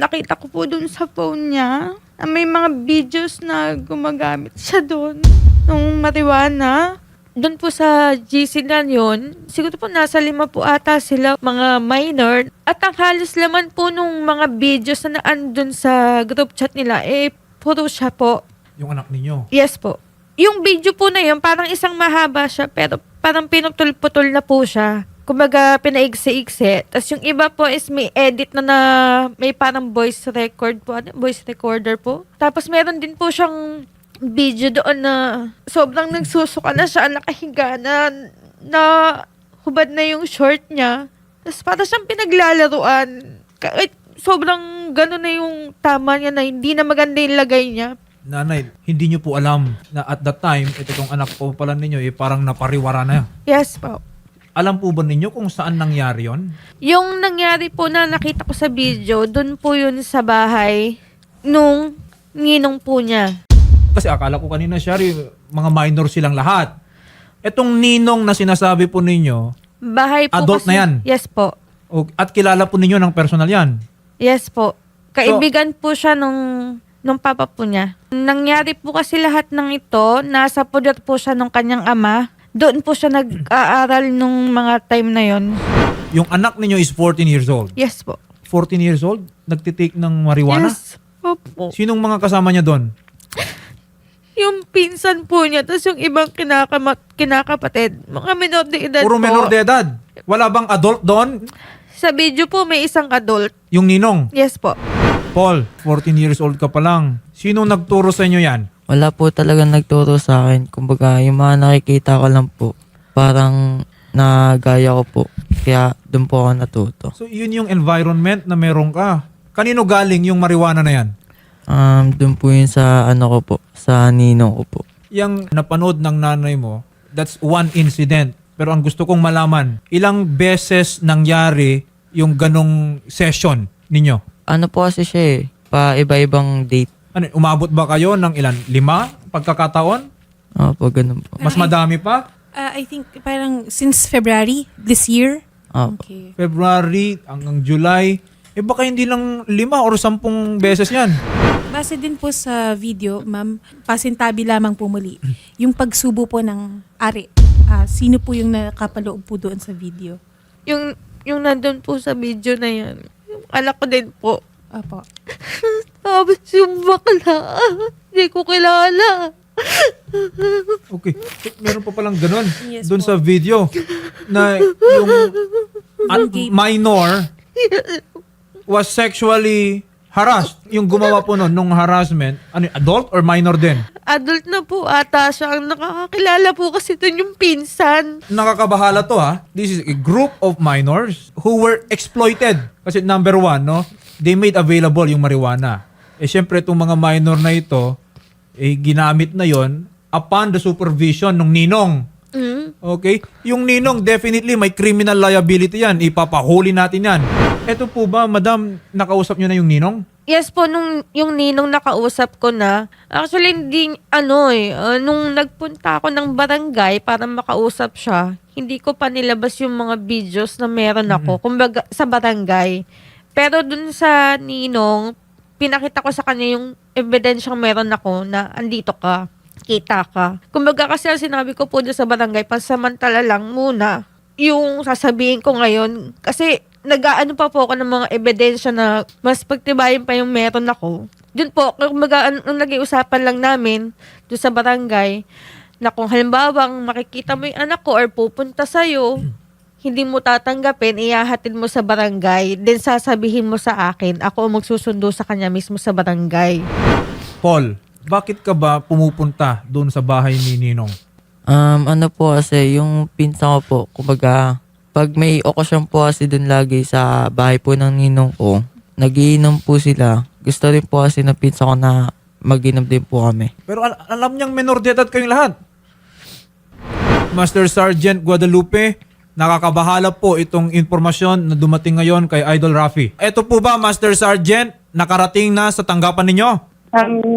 nakita ko po dun sa phone niya, may mga videos na gumagamit siya dun nung marijuana. Doon po sa GC na yun, siguro po nasa 5 po ata sila, mga minor. At ang halos laman po nung mga videos na naandun sa group chat nila, puro siya po. Yung anak ninyo. Yes po. Yung video po na yun, parang isang mahaba siya, pero parang pinutol-putol na po siya. Kumbaga, pinaigsi-igsi. Tapos yung iba po is may edit na may parang voice record po. Voice recorder po. Tapos meron din po siyang video doon na sobrang nagsusuka na siya, nakahiga na hubad na yung short niya. Tapos para siyang pinaglalaruan. Kahit sobrang gano'n na yung tama niya na hindi na maganda yung lagay niya. Nanay, hindi nyo po alam na at that time, itong anak po pala ninyo, parang napariwara na. Yes po. Alam po ba ninyo kung saan nangyari yon? Yung nangyari po na nakita ko sa video, doon po yun sa bahay nung ninong po niya. Kasi akala ko kanina, Shari, mga minor silang lahat. Etong ninong na sinasabi po ninyo, Bahay po adult kasi, na yan? Yes po. At kilala po ninyo ng personal yan? Yes po. Kaibigan po siya nung papa po niya. Nangyari po kasi lahat ng ito, nasa poder po siya nung kanyang ama. Doon po siya nag-aaral nung mga time na yon. Yung anak ninyo is 14 years old. Yes po. 14 years old? Nagtitake ng marijuana? Yes. Opo. Sinong mga kasama niya doon? Yung pinsan po niya, tapos yung ibang kinakapatid. Mga minor de edad Puro po. menor de edad. Wala bang adult doon? Sa video po, may isang adult. Yung ninong. Yes po. Paul, 14 years old ka pa lang. Sinong nagturo sa inyo yan? Wala po talaga nagturo sa akin. Kumbaga, yung mga nakikita ko lang po, parang nagaya ko po. Kaya doon po ako natuto. So yun yung environment na meron ka. Kanino galing yung marijuana na yan? Doon po yun sa ano ko po, sa ninong ko po. Yung napanood ng nanay mo, that's one incident. Pero ang gusto kong malaman, ilang beses nangyari yung ganong session ninyo? Ano po kasi siya pa iba-ibang date. Ano, umabot ba kayo ng ilan? 5 pagkakataon? Opo, ganun po. Mas madami pa? I think parang since February this year. Opo. Okay. February hanggang July. Baka hindi lang 5 or 10 beses yan. Base din po sa video, ma'am, pasintabi lamang po muli. Yung pagsubo po ng ari. Sino po yung nakapaloob po doon sa video? Yung nandun po sa video na yan, yung anak ko din po. Opo. Tapos yung bakla, hindi ko kilala. Okay. Meron pa palang ganun. Yes Doon po. sa video na yung minor was sexually harassed. Yung gumawa po nun, nung harassment, ano, adult or minor din? Adult na po ata siya. Ang nakakakilala po kasi dun yung pinsan. Nakakabahala to ha. This is a group of minors who were exploited. Kasi number 1, no, they made available yung marijuana. Syempre itong mga minor na ito, ginamit na yon upon the supervision ng ninong. Okay? Yung ninong, definitely may criminal liability yan. Ipapahuli natin yan. Ito po ba, madam, nakausap nyo na yung ninong? Yes po, nung yung ninong nakausap ko na, actually hindi, nung nagpunta ako ng barangay para makausap siya, hindi ko pa nilabas yung mga videos na meron ako, kumbaga sa barangay. Pero dun sa ninong, pinakita ko sa kanya yung ebidensyang meron ako na andito ka, kita ka. Kumbaga kasi ang sinabi ko po dun sa barangay, pansamantala lang muna yung sasabihin ko ngayon. Kasi nag-aano pa po ako ng mga ebidensya na mas pagtibayin pa yung meron ako. Dun po, kumbaga ang naging usapan lang namin dun sa barangay, na kung halimbawa makikita mo yung anak ko or pupunta sa'yo, hindi mo tatanggapin, ihahatid mo sa barangay, then sasabihin mo sa akin, ako ang magsusundo sa kanya mismo sa barangay. Paul, bakit ka ba pumupunta doon sa bahay ni Ninong? Ano po kasi, yung pinsan ko po, kumbaga, pag may okasyon po kasi dun lagi sa bahay po ng ninong ko, nagiinom po sila. Gusto rin po kasi ng pinsan ko na mag-inom din po kami. Pero alam niyang menor de edad kayong lahat. Master Sergeant Guadalupe, nakakabahala po itong informasyon na dumating ngayon kay Idol Rafi. Ito po ba, Master Sergeant, nakarating na sa tanggapan ninyo?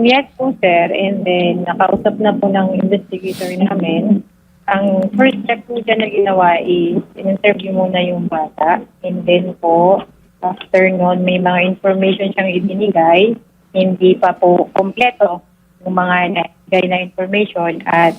Yes po, sir. And then, nakausap na po ng investigator namin. Ang first step po dyan na ginawa is in-interview muna yung bata. And then po, After noon, may mga information siyang ibinigay, hindi pa po kompleto yung mga nabigay na information at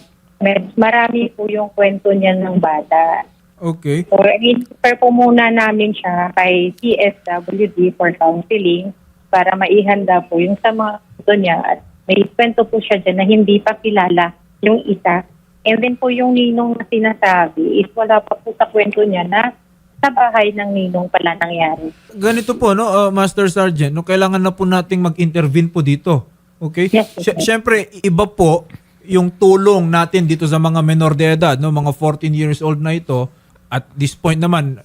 marami po yung kwento niya ng bata. Okay. So, i-refer po muna namin siya kay CSWD for counseling para maihanda po yung sa mga kwento niya at may kwento po siya dyan na hindi pa kilala yung isa. And then po yung ninong na sinasabi is wala pa po sa kwento niya na sa bahay ng ninong pala nangyari. Ganito po, no, Master Sergeant, no, kailangan na po nating mag-intervene po dito. Okay? Yes, sir. Siyempre, iba po yung tulong natin dito sa mga menor de edad, no, mga 14 years old na ito. At this point naman,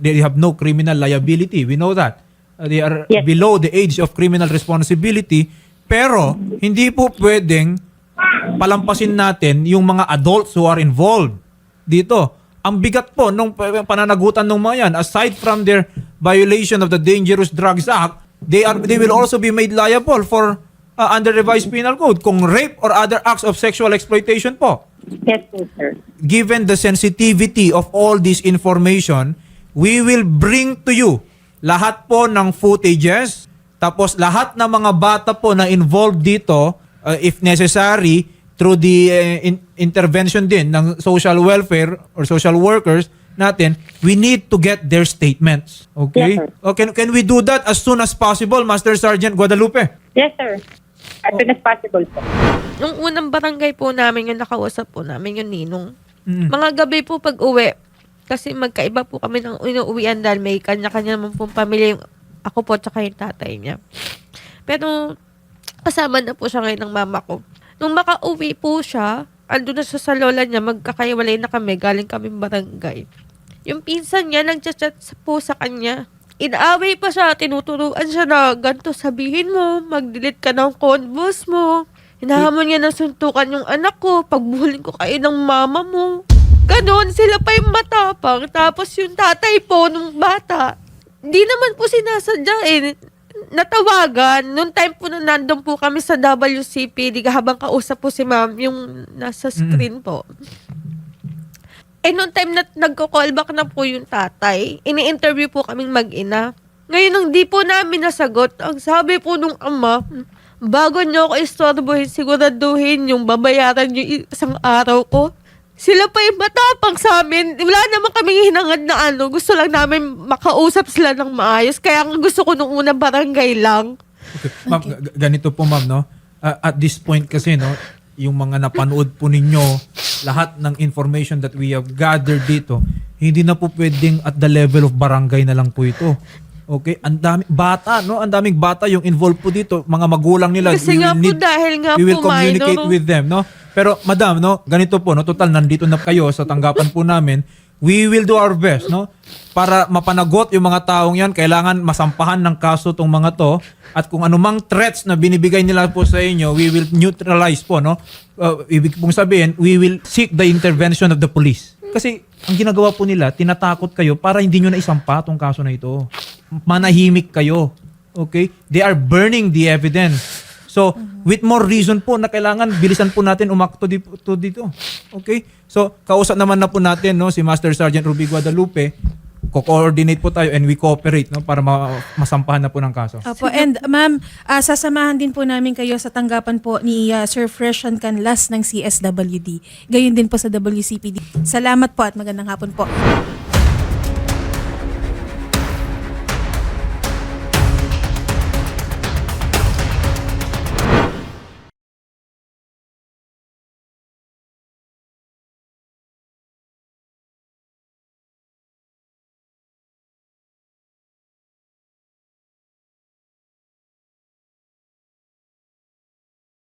they have no criminal liability. We know that. They are Yes. below the age of criminal responsibility. Pero, hindi po pwedeng palampasin natin yung mga adults who are involved dito. Ang bigat po nung pananagutan ng mga yan, aside from their violation of the Dangerous Drugs Act, they will also be made liable for under revised penal code kung rape or other acts of sexual exploitation po. Yes po, sir. Given the sensitivity of all this information, we will bring to you lahat po ng footages, tapos lahat ng mga bata po na involved dito, if necessary, through the intervention din ng social welfare or social workers natin, we need to get their statements. Okay? Yes, sir. Okay, can we do that as soon as possible, Master Sergeant Guadalupe? Yes, sir. As soon as possible po. Nung unang barangay po namin yung nakausap po namin yung ninong. Mm. Mga gabi po pag uwi, kasi magkaiba po kami ng inuuwian dahil may kanya-kanya naman pong pamilya yung ako po tsaka yung tatay niya. Pero kasama na po siya ngayon ng mama ko. Nung makauwi po siya, andun na siya sa lola niya, magkakaiwalay na kami, galing kami barangay. Yung pinsan niya, nagchat-chat po sa kanya. Inaaway pa siya, tinuturuan siya na ganito sabihin mo, mag-delete ka ng convos mo. Hinahamon niya na suntukan yung anak ko, pagbuhulin ko kayo ng mama mo. Ganon, sila pa yung matapang. Tapos yung tatay po nung bata, di naman po sinasadya natawagan. Noong time po na nandun po kami sa WCPD habang kausap po si ma'am yung nasa screen po. Noong time na nagko-callback na po yung tatay, ini-interview po kaming mag-ina. Ngayon, nang di po namin nasagot, ang sabi po nung ama, bago nyo ako istorbohin, siguraduhin yung babayaran yung isang araw ko. Sila pa yung matapang sa amin. Wala naman kaming hinangad na gusto lang namin makausap sila ng maayos. Kaya ang gusto ko nung unang barangay lang. Okay. Ma'am, ganito po ma'am, no? At this point kasi, no, yung mga napanood po ninyo, lahat ng information that we have gathered dito, hindi na po pwedeng at the level of barangay na lang po ito. Okay? Ang daming bata, no? Ang daming bata yung involved po dito. Mga magulang nila. Kasi nga po dahil nga we will po communicate minor. with them, no? Pero madam, no, ganito po, no, total nandito na kayo sa tanggapan po namin. We will do our best, no, para mapanagot yung mga taong yan. Kailangan masampahan ng kaso tong mga to, at kung anumang threats na binibigay nila po sa inyo, we will neutralize po, no. Ibig pong sabihin, we will seek the intervention of the police. Kasi ang ginagawa po nila, tinatakot kayo para hindi nyo na isampa tong kaso na ito. Manahimik kayo. Okay? They are burning the evidence. So, with more reason po na kailangan bilisan po natin umakto dito. Okay? So, kausap naman na po natin, no, si Master Sergeant Ruby Guadalupe. Co-coordinate po tayo and we cooperate, no, para masampahan na po ng kaso. Opo, and ma'am, sasamahan din po namin kayo sa tanggapan po ni Sir Freshan Canlas ng CSWD. Gayon din po sa WCPD. Salamat po at magandang hapon po.